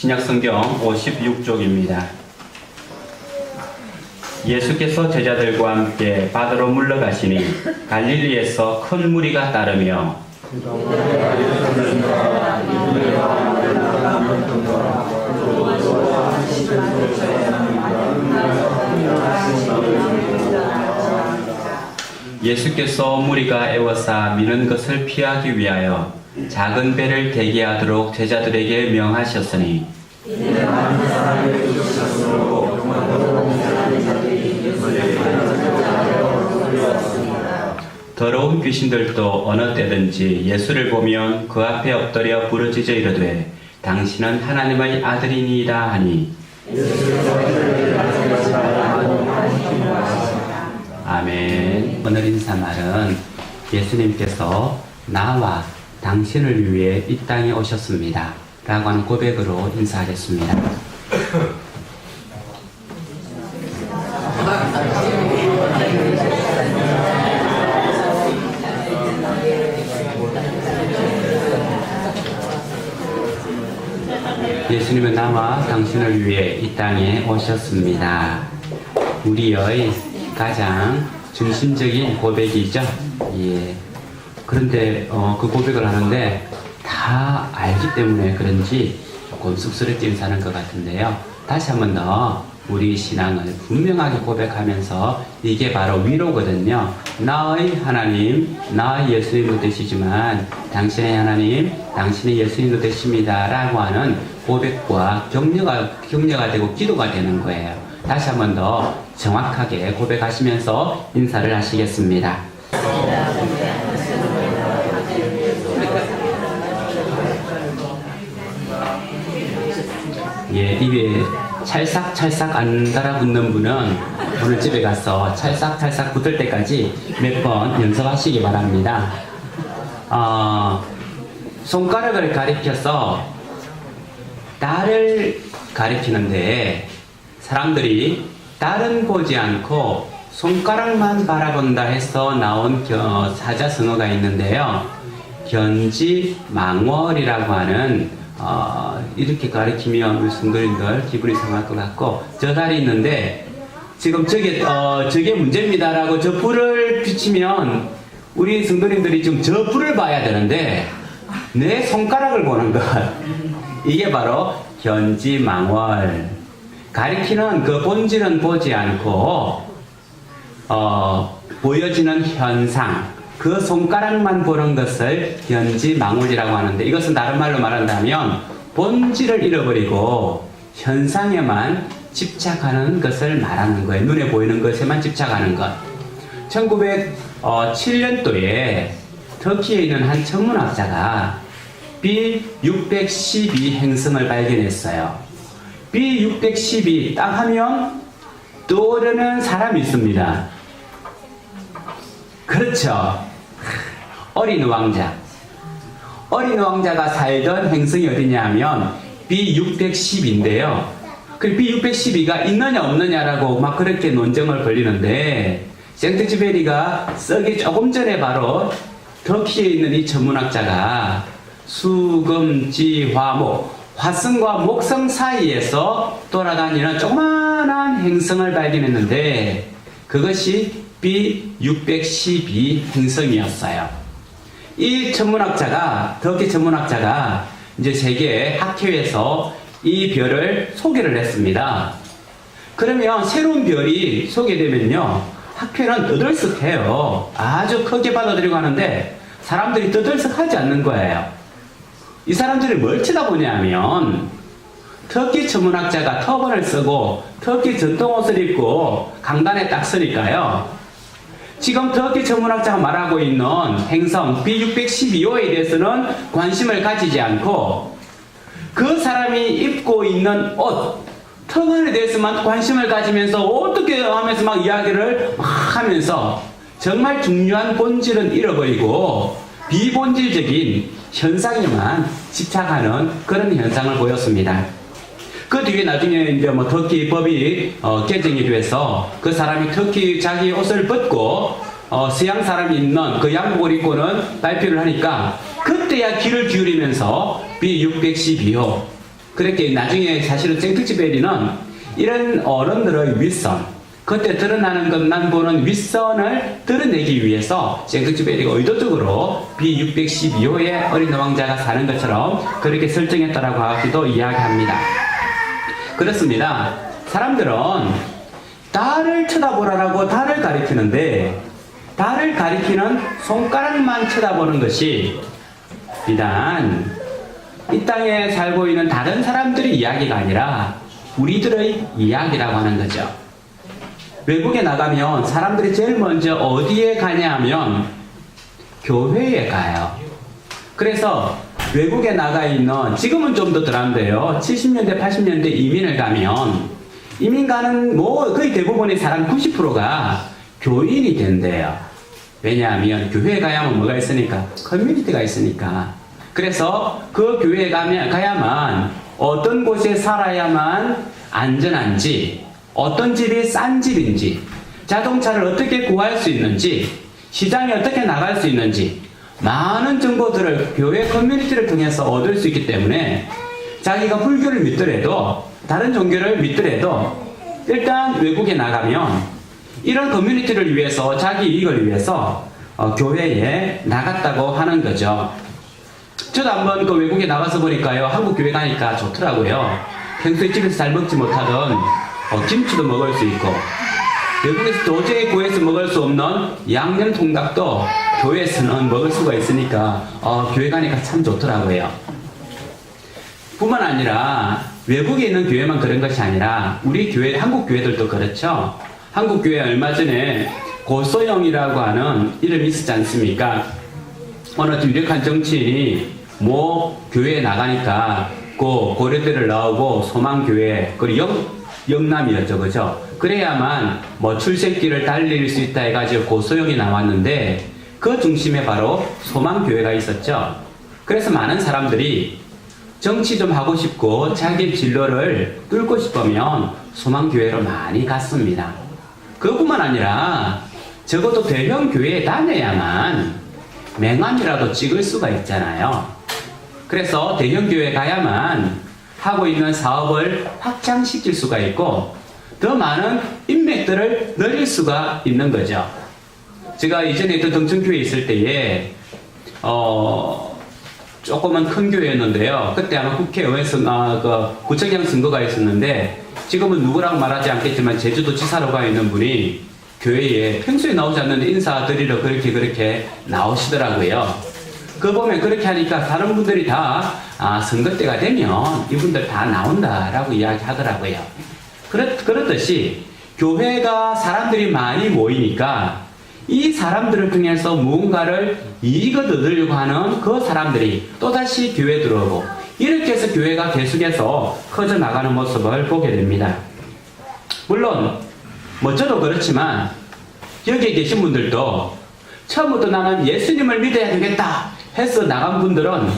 신약성경 56쪽입니다. 예수께서 제자들과 함께 바다로 물러가시니 갈릴리에서 큰 무리가 따르며 예수께서 무리가 애워싸 미는 것을 피하기 위하여 작은 배를 대기하도록 제자들에게 명하셨으니 더러운 귀신들도 어느 때든지 예수를 보면 그 앞에 엎드려 부르짖어 이르되 당신은 하나님의 아들이니이다 하니 아멘. 오늘 인사말은 예수님께서 나와 당신을 위해 이 땅에 오셨습니다 라고 하는 고백으로 인사하겠습니다. 예수님은 나와 당신을 위해 이 땅에 오셨습니다. 우리의 가장 중심적인 고백이죠. 예. 그런데 그 고백을 하는데 다 알기 때문에 그런지 조금 쑥스럽게 인사하는 것 같은데요. 다시 한 번 더 우리 신앙을 분명하게 고백하면서 이게 바로 위로거든요. 나의 하나님, 나의 예수님도 되시지만 당신의 하나님, 당신의 예수님도 되십니다 라고 하는 고백과 격려가 되고 기도가 되는 거예요. 다시 한 번 더 정확하게 고백하시면서 인사를 하시겠습니다. 예, 입에 찰싹찰싹 안 달아붙는 분은 오늘 집에 가서 찰싹찰싹 붙을 때까지 몇 번 연습하시기 바랍니다. 손가락을 가리켜서 딸을 가리키는데 사람들이 딸은 보지 않고 손가락만 바라본다 해서 나온 사자성어가 있는데요. 견지망월이라고 하는 이렇게 가리키면 우리 성도님들 기분이 상할 것 같고 저 다리 있는데 지금 저게 문제입니다라고 저 불을 비치면 우리 성도님들이 지금 저 불을 봐야 되는데 내 손가락을 보는 것 이게 바로 견지망월. 가리키는 그 본질은 보지 않고 보여지는 현상, 그 손가락만 보는 것을 견지망월이라고 하는데 이것은 다른 말로 말한다면 본질을 잃어버리고 현상에만 집착하는 것을 말하는 거예요. 눈에 보이는 것에만 집착하는 것. 1907년도에 터키에 있는 한 천문학자가 B612 행성을 발견했어요. B612 딱 하면 떠오르는 사람이 있습니다. 그렇죠. 어린 왕자. 어린 왕자가 살던 행성이 어디냐면 B610인데요. 그 B612가 있느냐 없느냐라고 막 그렇게 논쟁을 벌이는데 생트지베리가 쓰기 조금 전에 바로 터키에 있는 이 천문학자가 수금지화목 화성과 목성 사이에서 돌아다니는 조그마한 행성을 발견했는데 그것이 B612 행성이었어요. 이 천문학자가, 터키 천문학자가 이제 세계 학회에서 이 별을 소개를 했습니다. 그러면 새로운 별이 소개되면요, 학회는 떠들썩해요. 아주 크게 받아들이고 하는데 사람들이 떠들썩하지 않는 거예요. 이 사람들이 뭘 쳐다보냐면 터키 천문학자가 터번을 쓰고 터키 전통 옷을 입고 강단에 딱 서니까요. 지금 터키 천문학자가 말하고 있는 행성 B612호에 대해서는 관심을 가지지 않고 그 사람이 입고 있는 옷, 터번에 대해서만 관심을 가지면서 어떻게 하면서 막 이야기를 막 하면서 정말 중요한 본질은 잃어버리고 비본질적인 현상에만 집착하는 그런 현상을 보였습니다. 그 뒤에 나중에 이제 뭐 터키 법이 개정이 돼서 그 사람이 터키 자기 옷을 벗고 서양 사람이 입는 그 양복을 입고는 발표를 하니까 그때야 귀를 기울이면서 B612호 그렇게 나중에 사실은 생특지베리는 이런 어른들의 윗선, 그때 드러나는 것만 보는 윗선을 드러내기 위해서 생특지베리가 의도적으로 B612호의 어린 왕자가 사는 것처럼 그렇게 설정했다라고 하기도 이야기합니다. 그렇습니다. 사람들은 달을 쳐다보라고 달을 가리키는데 달을 가리키는 손가락만 쳐다보는 것이 비단 이 땅에 살고 있는 다른 사람들의 이야기가 아니라 우리들의 이야기라고 하는 거죠. 외국에 나가면 사람들이 제일 먼저 어디에 가냐 하면 교회에 가요. 그래서 외국에 나가 있는, 지금은 좀 더 덜한데요, 70년대 80년대 이민을 가면 이민 가는 거의 대부분의 사람 90%가 교인이 된대요. 왜냐하면 교회에 가야만 뭐가 있으니까? 커뮤니티가 있으니까. 그래서 그 교회에 가야만 어떤 곳에 살아야만 안전한지, 어떤 집이 싼 집인지, 자동차를 어떻게 구할 수 있는지, 시장에 어떻게 나갈 수 있는지 많은 정보들을 교회 커뮤니티를 통해서 얻을 수 있기 때문에 자기가 불교를 믿더라도 다른 종교를 믿더라도 일단 외국에 나가면 이런 커뮤니티를 위해서, 자기 이익을 위해서 교회에 나갔다고 하는 거죠. 저도 한번 그 외국에 나가서 보니까요, 한국 교회 가니까 좋더라고요. 평소에 집에서 잘 먹지 못하던 김치도 먹을 수 있고, 외국에서 도저히 구해서 먹을 수 없는 양념 통닭도 교회에서는 먹을 수가 있으니까 교회 가니까 참 좋더라고요. 뿐만 아니라 외국에 있는 교회만 그런 것이 아니라 우리 교회, 한국 교회들도 그렇죠. 한국 교회 얼마 전에 고소영이라고 하는 이름이 있었지 않습니까? 어느 유력한 정치인이 교회에 나가니까 그 고려대를 나오고 소망교회, 그리고 영남이었죠, 그죠? 그래야만 출생길을 달릴 수 있다 해가지고 고소영이 나왔는데 그 중심에 바로 소망교회가 있었죠. 그래서 많은 사람들이 정치 좀 하고 싶고 자기 진로를 뚫고 싶으면 소망교회로 많이 갔습니다. 그것뿐만 아니라 적어도 대형 교회에 다녀야만 명함이라도 찍을 수가 있잖아요. 그래서 대형 교회에 가야만 하고 있는 사업을 확장시킬 수가 있고 더 많은 인맥들을 늘릴 수가 있는 거죠. 제가 이전에 있던 동천교회에 있을 때에 조금은 큰 교회였는데요. 그때 아마 국회의원 구청장 선거가 있었는데 지금은 누구라고 말하지 않겠지만 제주도 지사로 가 있는 분이 교회에 평소에 나오지 않는데 인사드리러 그렇게 나오시더라고요. 그거 보면 그렇게 하니까 다른 분들이 다 선거 때가 되면 이분들 다 나온다라고 이야기하더라고요. 그렇듯이 교회가 사람들이 많이 모이니까 이 사람들을 통해서 무언가를 이익을 얻으려고 하는 그 사람들이 또다시 교회에 들어오고 이렇게 해서 교회가 계속해서 커져 나가는 모습을 보게 됩니다. 물론 저도 그렇지만 여기에 계신 분들도 처음부터 나는 예수님을 믿어야 되겠다 해서 나간 분들은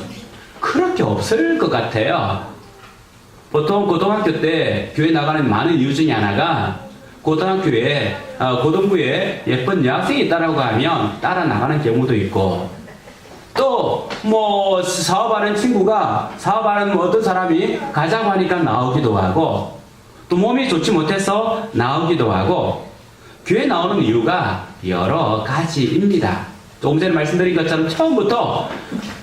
그렇게 없을 것 같아요. 보통 고등학교 때 교회 나가는 많은 이유 중에 하나가 고등학교에 고등부에 예쁜 여학생이 있다라고 하면 따라 나가는 경우도 있고 또 사업하는 친구가 사업하는 어떤 사람이 가자고 하니까 나오기도 하고 또 몸이 좋지 못해서 나오기도 하고 교회 나오는 이유가 여러 가지입니다. 조금 전에 말씀드린 것처럼 처음부터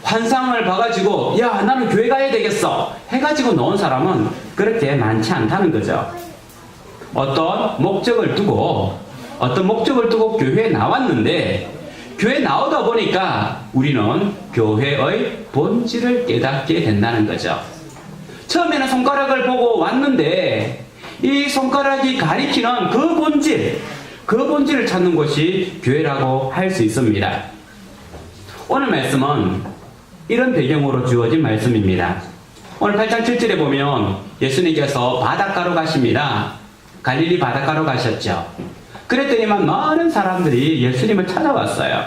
환상을 봐가지고 야 나는 교회 가야 되겠어 해가지고 나온 사람은 그렇게 많지 않다는 거죠. 어떤 목적을 두고 교회에 나왔는데 교회에 나오다 보니까 우리는 교회의 본질을 깨닫게 된다는 거죠. 처음에는 손가락을 보고 왔는데 이 손가락이 가리키는 그 본질을 찾는 것이 교회라고 할 수 있습니다. 오늘 말씀은 이런 배경으로 주어진 말씀입니다. 오늘 8장 7절에 보면 예수님께서 바닷가로 가십니다. 갈릴리 바닷가로 가셨죠. 그랬더니만 많은 사람들이 예수님을 찾아왔어요.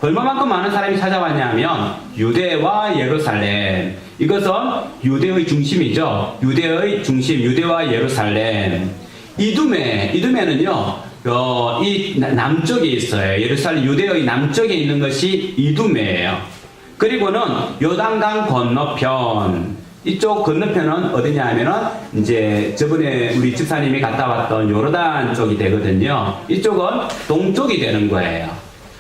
얼마만큼 많은 사람이 찾아왔냐면 유대와 예루살렘. 이것은 유대의 중심이죠. 유대의 중심, 유대와 예루살렘. 이두메는요, 이 남쪽에 있어요. 예루살렘, 유대의 남쪽에 있는 것이 이두메예요. 그리고는 요단강 건너편, 이쪽 건너편은 어디냐 하면은 이제 저번에 우리 집사님이 갔다 왔던 요르단 쪽이 되거든요. 이쪽은 동쪽이 되는 거예요.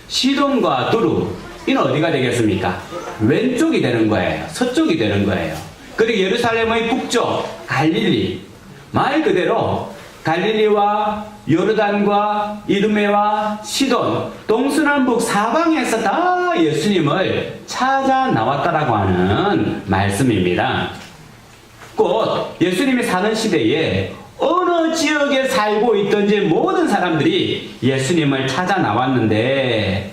시돈과 두루 이는 어디가 되겠습니까? 왼쪽이 되는 거예요. 서쪽이 되는 거예요. 그리고 예루살렘의 북쪽 갈릴리, 말 그대로 갈릴리와 요르단과 이두메와 시돈, 동서남북 사방에서 다 예수님을 찾아 나왔다라고 하는 말씀입니다. 곧 예수님이 사는 시대에 어느 지역에 살고 있든지 모든 사람들이 예수님을 찾아 나왔는데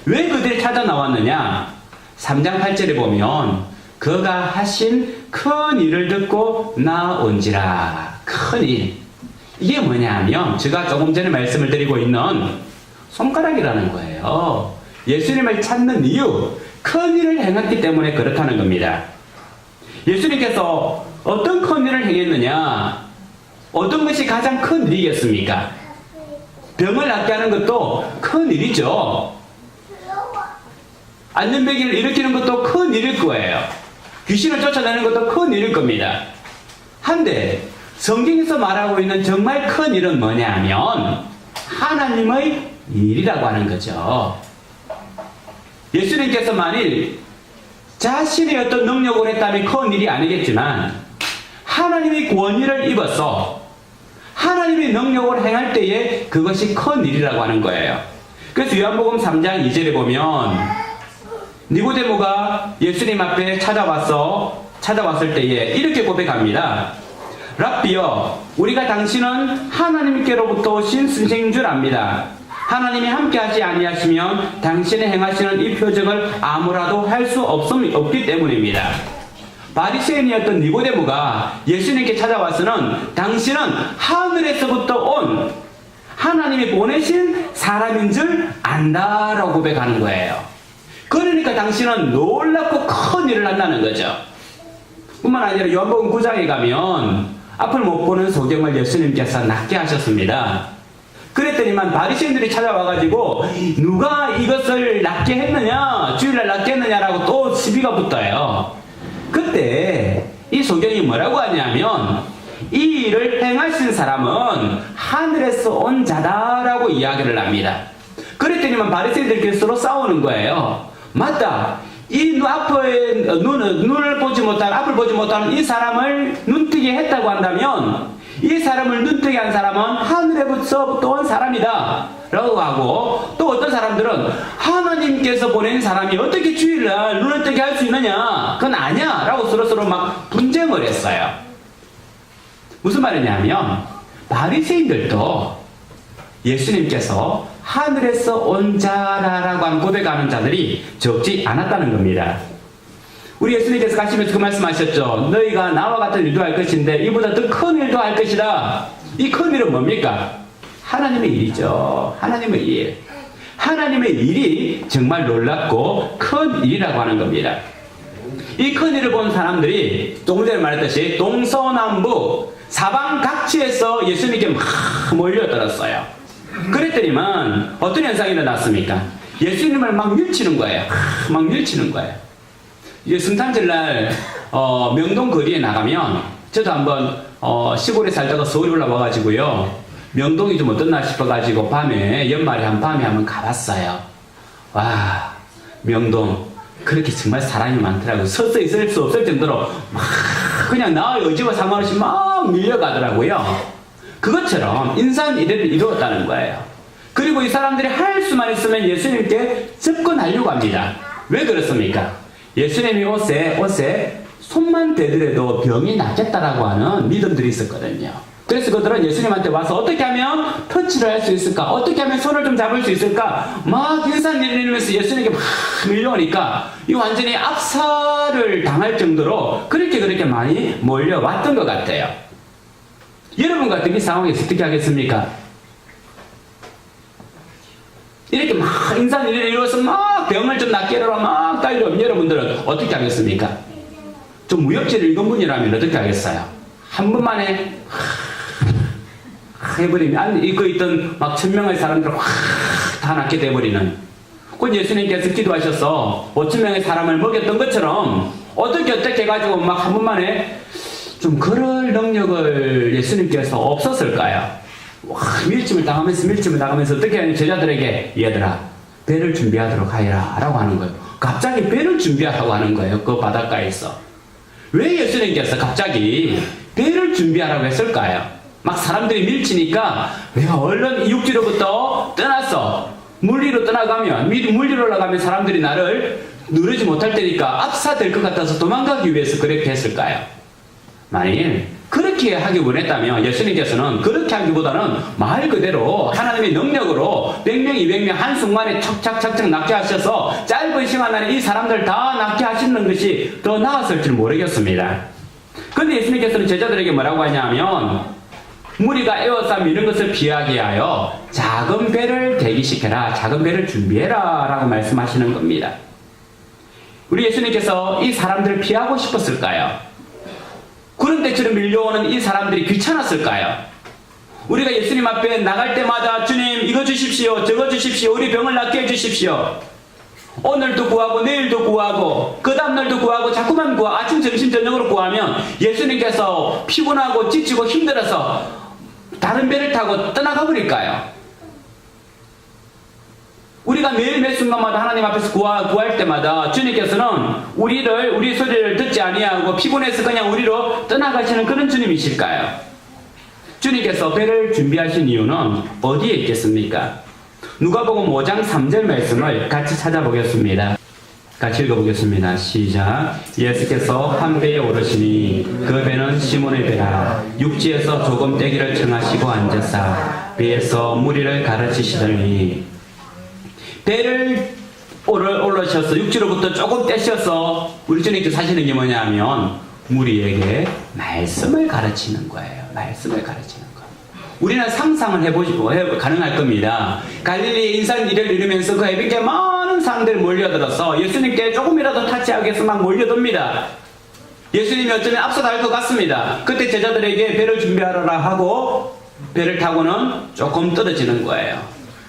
왜 그들이 찾아 나왔느냐? 3장 8절에 보면 그가 하신 큰 일을 듣고 나온지라. 큰 일. 이게 뭐냐 하면 제가 조금 전에 말씀을 드리고 있는 손가락이라는 거예요. 예수님을 찾는 이유, 큰 일을 행했기 때문에 그렇다는 겁니다. 예수님께서 어떤 큰 일을 행했느냐? 어떤 것이 가장 큰 일이겠습니까? 병을 낫게 하는 것도 큰 일이죠. 안전병기를 일으키는 것도 큰 일일 거예요. 귀신을 쫓아내는 것도 큰 일일 겁니다. 한데 성경에서 말하고 있는 정말 큰 일은 뭐냐 하면 하나님의 일이라고 하는 거죠. 예수님께서 만일 자신의 어떤 능력을 했다면 큰 일이 아니겠지만 하나님의 권위를 입어서 하나님의 능력을 행할 때에 그것이 큰 일이라고 하는 거예요. 그래서 요한복음 3장 2절에 보면 니고데모가 예수님 앞에 찾아왔을 때에 이렇게 고백합니다. 랍비여, 우리가 당신은 하나님께로부터 오신 선생인 줄 압니다. 하나님이 함께하지 아니하시면 당신의 행하시는 이 표적을 아무라도 할 수 없기 때문입니다. 바리새인이었던 니고데모가 예수님께 찾아와서는 당신은 하늘에서부터 온 하나님이 보내신 사람인 줄 안다라고 고백하는 거예요. 그러니까 당신은 놀랍고 큰 일을 한다는 거죠. 뿐만 아니라 요한복음 9장에 가면 앞을 못 보는 소경을 예수님께서 낫게 하셨습니다. 그랬더니만 바리새인들이 찾아와가지고 누가 이것을 낫게 했느냐, 주일날 낫게 했느냐라고 또 시비가 붙어요. 그때 이 소경이 뭐라고 하냐면 이 일을 행하신 사람은 하늘에서 온 자다라고 이야기를 합니다. 그랬더니만 바리새인들끼리 서로 싸우는 거예요. 맞다. 이 앞에 눈을 보지 못하는, 앞을 보지 못하는 이 사람을 눈뜨게 했다고 한다면 이 사람을 눈뜨게 한 사람은 하늘에서부터 온 사람이다 라고 하고, 또 어떤 사람들은 하나님께서 보낸 사람이 어떻게 주일날 눈을 뜨게 할 수 있느냐, 그건 아니야 라고 서로서로 막 분쟁을 했어요. 무슨 말이냐면 바리새인들도 예수님께서 하늘에서 온 자라라고 하는 고백하는 자들이 적지 않았다는 겁니다. 우리 예수님께서 가시면서 그 말씀하셨죠. 너희가 나와 같은 일도 할 것인데 이보다 더 큰 일도 할 것이다. 이 큰 일은 뭡니까? 하나님의 일이죠. 하나님의 일. 하나님의 일이 정말 놀랍고 큰 일이라고 하는 겁니다. 이 큰 일을 본 사람들이 조금 전에 말했듯이 동서남북 사방 각지에서 예수님께 막 몰려들었어요. 그랬더니만 어떤 현상이 일어났습니까? 예수님을 막 밀치는 거예요. 막 밀치는 거예요. 이제 성탄절날 명동 거리에 나가면, 저도 한번 시골에 살다가 서울에 올라와가지고요, 명동이 좀 어떻나 싶어가지고 밤에 연말에 한번 가봤어요. 와, 명동 그렇게 정말 사람이 많더라고요. 서서 있을 수 없을 정도로 막 그냥 나의 의지와 상관없이 막 밀려가더라고요. 그것처럼 인산이례를 이루었다는 거예요. 그리고 이 사람들이 할 수만 있으면 예수님께 접근하려고 합니다. 왜 그렇습니까? 예수님이 옷에 손만 대더라도 병이 낫겠다라고 하는 믿음들이 있었거든요. 그래서 그들은 예수님한테 와서 어떻게 하면 터치를 할 수 있을까? 어떻게 하면 손을 좀 잡을 수 있을까? 막 인산이례를 이루면서 예수님께 막 밀려오니까 이 완전히 압살을 당할 정도로 그렇게 많이 몰려왔던 것 같아요. 여러분 같은 이 상황에서 어떻게 하겠습니까? 이렇게 막 인산이례를 이루어서 막 병을 좀 낫게 하러 막 달려오면 여러분들은 어떻게 하겠습니까? 좀 무협지를 읽은 분이라면 어떻게 하겠어요? 한 번만에 해버리면 이거 있던 막 1000명의 사람들을 다 낫게 돼버리는. 곧 예수님께서 기도하셔서 5000명의 사람을 먹였던 것처럼 어떻게 해가지고 막 한 번만에 좀 그럴 능력을 예수님께서 없었을까요? 와, 밀침을 당하면서 어떻게 하는 제자들에게 얘들아 배를 준비하도록 하여라 라고 하는 거예요. 갑자기 배를 준비하라고 하는 거예요. 그 바닷가에서. 왜 예수님께서 갑자기 배를 준비하라고 했을까요? 막 사람들이 밀치니까 내가 얼른 육지로부터 떠나서 물리로 떠나가면 물리로 올라가면 사람들이 나를 누르지 못할 테니까 압사될 것 같아서 도망가기 위해서 그렇게 했을까요? 만일 그렇게 하기 원했다면 예수님께서는 그렇게 하기보다는 말 그대로 하나님의 능력으로 100명, 200명 한순간에 척척척척 낫게 하셔서 짧은 시간 안에 이 사람들 다 낫게 하시는 것이 더 나았을지 모르겠습니다. 그런데 예수님께서는 제자들에게 뭐라고 하냐면 무리가 에워싸 미는 것을 피하게 하여 작은 배를 대기시켜라, 작은 배를 준비해라 라고 말씀하시는 겁니다. 우리 예수님께서 이 사람들을 피하고 싶었을까요? 구름대처럼 밀려오는 이 사람들이 귀찮았을까요? 우리가 예수님 앞에 나갈 때마다 주님 이거 주십시오, 저거 주십시오, 우리 병을 낫게 해주십시오. 오늘도 구하고 내일도 구하고 그 다음날도 구하고 자꾸만 아침 점심 저녁으로 구하면 예수님께서 피곤하고 지치고 힘들어서 다른 배를 타고 떠나가 버릴까요? 우리가 매일 매 순간마다 하나님 앞에서 구할 때마다 주님께서는 우리 소리를 듣지 아니하고 피곤해서 그냥 우리로 떠나가시는 그런 주님이실까요? 주님께서 배를 준비하신 이유는 어디에 있겠습니까? 누가복음 5장 3절 말씀을 같이 찾아보겠습니다. 같이 읽어보겠습니다. 시작. 예수께서 한 배에 오르시니 그 배는 시몬의 배라. 육지에서 조금 떼기를 청하시고 앉으사 배에서 무리를 가르치시더니 배를 올라셔서 육지로부터 조금 떼셔서 우리 주님께서 하시는 게 뭐냐면 무리에게 말씀을 가르치는 거예요. 말씀을 가르치는 거. 우리는 상상을 해보시고 가능할 겁니다. 갈릴리 인산길을 이루면서 그 해변에 많은 사람들이 몰려들어서 예수님께 조금이라도 타치하기 위해서 막 몰려듭니다. 예수님이 어쩌면 앞서 갈 것 같습니다. 그때 제자들에게 배를 준비하라 하고 배를 타고는 조금 떨어지는 거예요.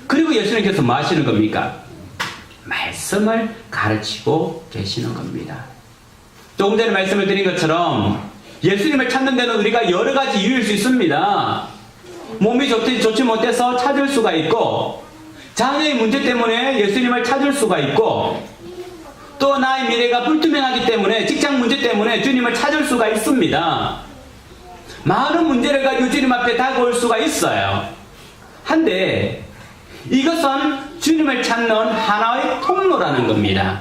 그리고 예수님께서 뭐 하시는 겁니까? 말씀을 가르치고 계시는 겁니다. 조금 전에 말씀을 드린 것처럼 예수님을 찾는 데는 우리가 여러 가지 이유일 수 있습니다. 몸이 좋지 못해서 찾을 수가 있고, 자녀의 문제 때문에 예수님을 찾을 수가 있고, 또 나의 미래가 불투명하기 때문에 직장 문제 때문에 주님을 찾을 수가 있습니다. 많은 문제를 가지고 주님 앞에 다가올 수가 있어요. 한데 이것은 주님을 찾는 하나의 통로라는 겁니다.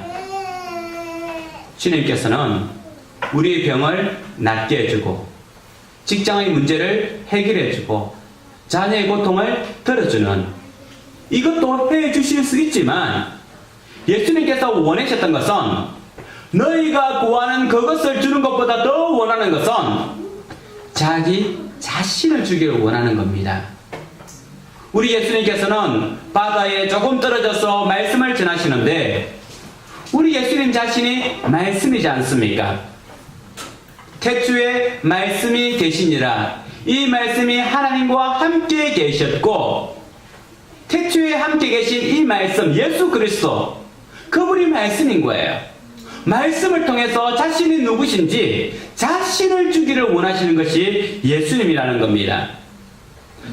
주님께서는 우리의 병을 낫게 해주고 직장의 문제를 해결해주고 자녀의 고통을 들어주는 이것도 해주실 수 있지만 예수님께서 원하셨던 것은 너희가 구하는 그것을 주는 것보다 더 원하는 것은 자기 자신을 주기를 원하는 겁니다. 우리 예수님께서는 바다에 조금 떨어져서 말씀을 전하시는데 우리 예수님 자신이 말씀이지 않습니까? 태초에 말씀이 계시니라. 이 말씀이 하나님과 함께 계셨고 태초에 함께 계신 이 말씀 예수 그리스도 그분이 말씀인 거예요. 말씀을 통해서 자신이 누구신지 자신을 주기를 원하시는 것이 예수님이라는 겁니다.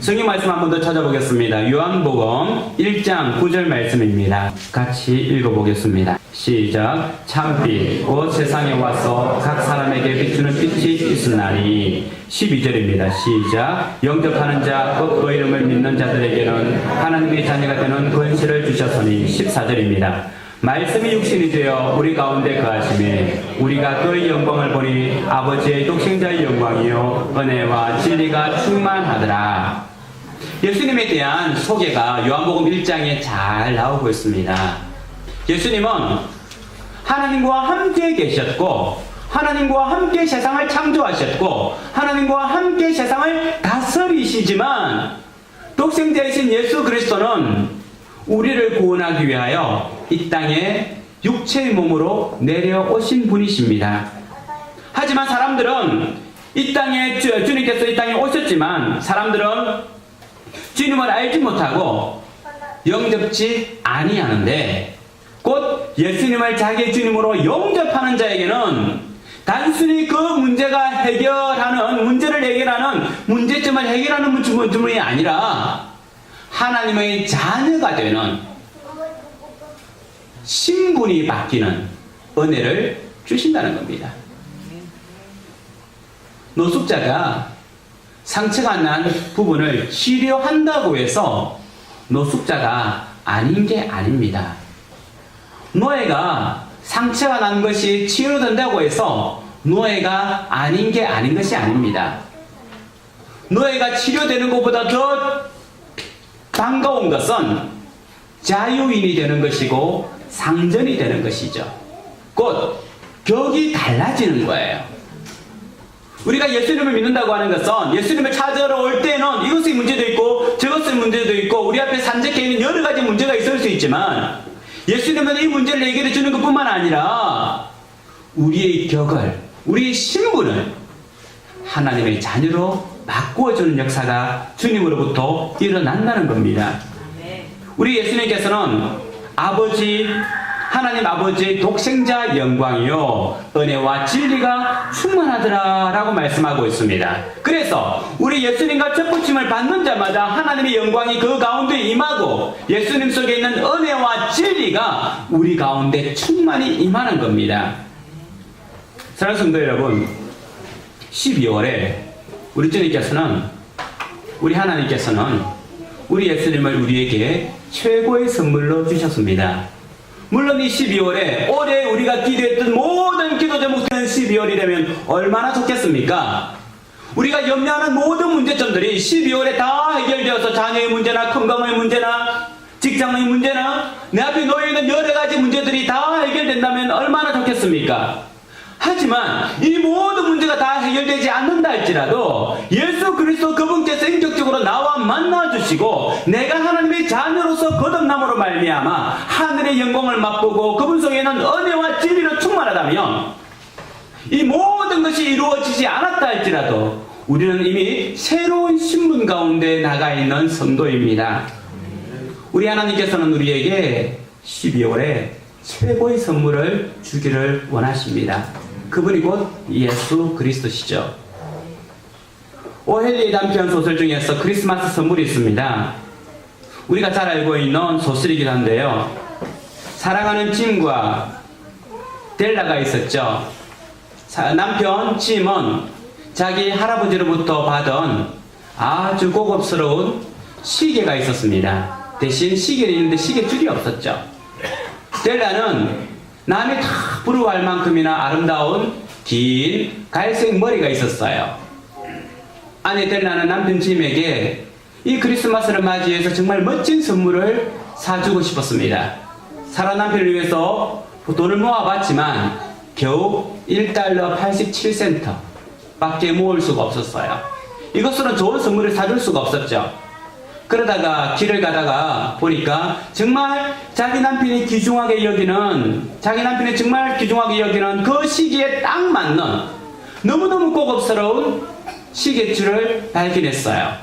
성경 말씀 한 번 더 찾아보겠습니다. 요한복음 1장 9절 말씀입니다. 같이 읽어보겠습니다. 시작. 참빛 곧 세상에 와서 각 사람에게 비추는 빛이 있으나니 12절입니다. 시작. 영접하는 자 곧 그 이름을 믿는 자들에게는 하나님의 자녀가 되는 권세를 주셨으니 14절입니다. 말씀이 육신이 되어 우리 가운데 거하심에 우리가 그의 영광을 보니 아버지의 독생자의 영광이요 은혜와 진리가 충만하더라. 예수님에 대한 소개가 요한복음 1장에 잘 나오고 있습니다. 예수님은 하나님과 함께 계셨고 하나님과 함께 세상을 창조하셨고 하나님과 함께 세상을 다스리시지만 독생자이신 예수 그리스도는 우리를 구원하기 위하여 이 땅에 육체의 몸으로 내려오신 분이십니다. 하지만 사람들은 이 땅에 주님께서 이 땅에 오셨지만 사람들은 주님을 알지 못하고 영접지 아니하는데 곧 예수님을 자기의 주님으로 영접하는 자에게는 단순히 그 문제를 해결하는 문제점을 해결하는 문제뿐이 아니라 하나님의 자녀가 되는 신분이 바뀌는 은혜를 주신다는 겁니다. 노숙자가 상처가 난 부분을 치료한다고 해서 노숙자가 아닌 게 아닙니다. 노예가 상처가 난 것이 치료된다고 해서 노예가 아닌 게 아닌 것이 아닙니다. 노예가 치료되는 것보다 더 반가운 것은 자유인이 되는 것이고 상전이 되는 것이죠. 곧 격이 달라지는 거예요. 우리가 예수님을 믿는다고 하는 것은 예수님을 찾으러 올 때는 이것의 문제도 있고 저것의 문제도 있고 우리 앞에 산적해 있는 여러 가지 문제가 있을 수 있지만 예수님은 이 문제를 해결해 주는 것뿐만 아니라 우리의 격을, 우리의 신분을 하나님의 자녀로 바꾸어주는 역사가 주님으로부터 일어난다는 겁니다. 우리 예수님께서는 하나님 아버지의 독생자 영광이요 은혜와 진리가 충만하더라 라고 말씀하고 있습니다. 그래서 우리 예수님과 첫 부침을 받는 자마다 하나님의 영광이 그 가운데 임하고 예수님 속에 있는 은혜와 진리가 우리 가운데 충만히 임하는 겁니다. 사랑하는 성도 여러분, 12월에 우리 하나님께서는 우리 예수님을 우리에게 최고의 선물로 주셨습니다. 물론 이 12월에 올해 우리가 기도했던 모든 기도 제목들은 12월이 되면 얼마나 좋겠습니까? 우리가 염려하는 모든 문제점들이 12월에 다 해결되어서 자녀의 문제나 건강의 문제나 직장의 문제나 내 앞에 놓여있는 여러 가지 문제들이 다 해결된다면 얼마나 좋겠습니까? 하지만 이 모든 문제가 다 해결되지 않는다 할지라도 예수 그리스도 그분께서 인격적으로 나와 만나주시고 내가 하나님의 자녀로서 거듭남으로 말미암아 하늘의 영광을 맛보고 그분 속에는 은혜와 진리로 충만하다면 이 모든 것이 이루어지지 않았다 할지라도 우리는 이미 새로운 신분 가운데 나가 있는 성도입니다. 우리 하나님께서는 우리에게 12월에 최고의 선물을 주기를 원하십니다. 그분이 곧 예수 그리스도시죠. 오헬리 단편 소설 중에서 크리스마스 선물이 있습니다. 우리가 잘 알고 있는 소설이기도 한데요. 사랑하는 짐과 델라가 있었죠. 남편 짐은 자기 할아버지로부터 받은 아주 고급스러운 시계가 있었습니다. 대신 시계는 있는데 시계줄이 없었죠. 델라는 남이 다 부러워할 만큼이나 아름다운 긴 갈색 머리가 있었어요. 아내 델라는 남편 짐에게 이 크리스마스를 맞이해서 정말 멋진 선물을 사주고 싶었습니다. 사랑 남편을 위해서 돈을 모아봤지만 겨우 1달러 87센트 밖에 모을 수가 없었어요. 이것으로는 좋은 선물을 사줄 수가 없었죠. 그러다가 길을 가다가 보니까 정말 자기 남편이 정말 귀중하게 여기는 그 시기에 딱 맞는 너무너무 고급스러운 시계줄을 발견했어요.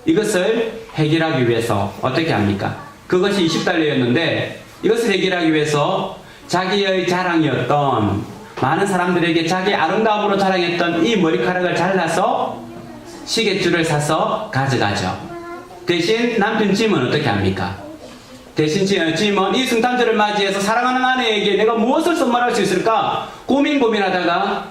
이것을 해결하기 위해서 어떻게 합니까? 그것이 20달러였는데 이것을 해결하기 위해서 자기의 자랑이었던 많은 사람들에게 자기 아름다움으로 자랑했던 이 머리카락을 잘라서 시계줄을 사서 가져가죠. 대신 남편 짐은 어떻게 합니까? 대신 짐은 이 성탄절을 맞이해서 사랑하는 아내에게 내가 무엇을 선물할 수 있을까 고민하다가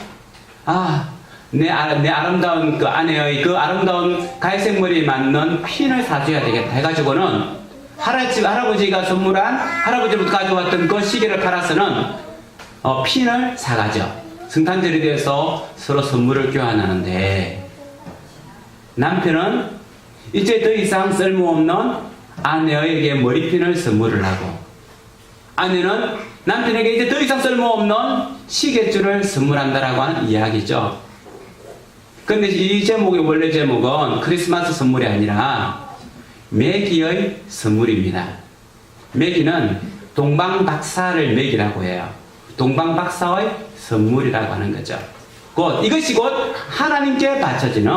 내 아름다운 그 아내의 그 아름다운 갈색 머리에 맞는 핀을 사줘야 되겠다 해가지고는 할아버지로부터 가져왔던 그 시계를 팔아서는 핀을 사가죠. 성탄절이 돼서 서로 선물을 교환하는데 남편은 이제 더 이상 쓸모없는 아내에게 머리핀을 선물을 하고 아내는 남편에게 이제 더 이상 쓸모없는 시계줄을 선물한다라고 하는 이야기죠. 그런데 이 제목의 원래 제목은 크리스마스 선물이 아니라 매기의 선물입니다. 매기는 동방박사를 매기라고 해요. 동방박사의 선물이라고 하는 거죠. 이것이 곧 하나님께 바쳐지는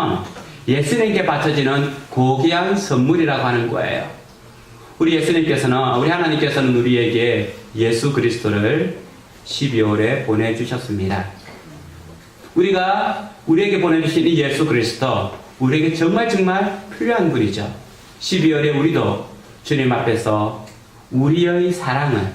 예수님께 바쳐지는 고귀한 선물이라고 하는 거예요. 우리 하나님께서는 우리에게 예수 그리스도를 12월에 보내주셨습니다. 우리에게 보내주신 이 예수 그리스도, 우리에게 정말 필요한 분이죠. 12월에 우리도 주님 앞에서 우리의 사랑을,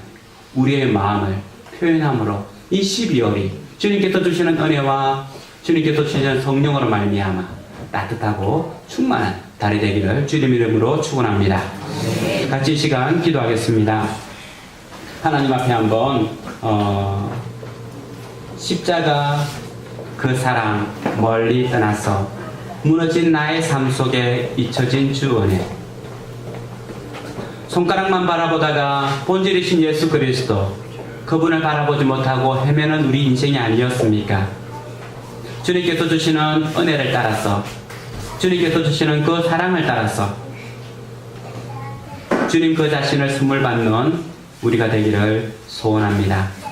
우리의 마음을 표현함으로 이 12월이 주님께서 주시는 은혜와 주님께서 주시는 성령으로 말미암아 따뜻하고 충만한 달이 되기를 주님 이름으로 축원합니다. 같이 이 시간 기도하겠습니다. 하나님 앞에 한번 십자가 그 사랑 멀리 떠나서 무너진 나의 삶 속에 잊혀진 주 은혜, 손가락만 바라보다가 본질이신 예수 그리스도, 그분을 바라보지 못하고 헤매는 우리 인생이 아니었습니까? 주님께서 주시는 은혜를 따라서, 주님께서 주시는 그 사랑을 따라서 주님 그 자신을 선물 받는 우리가 되기를 소원합니다.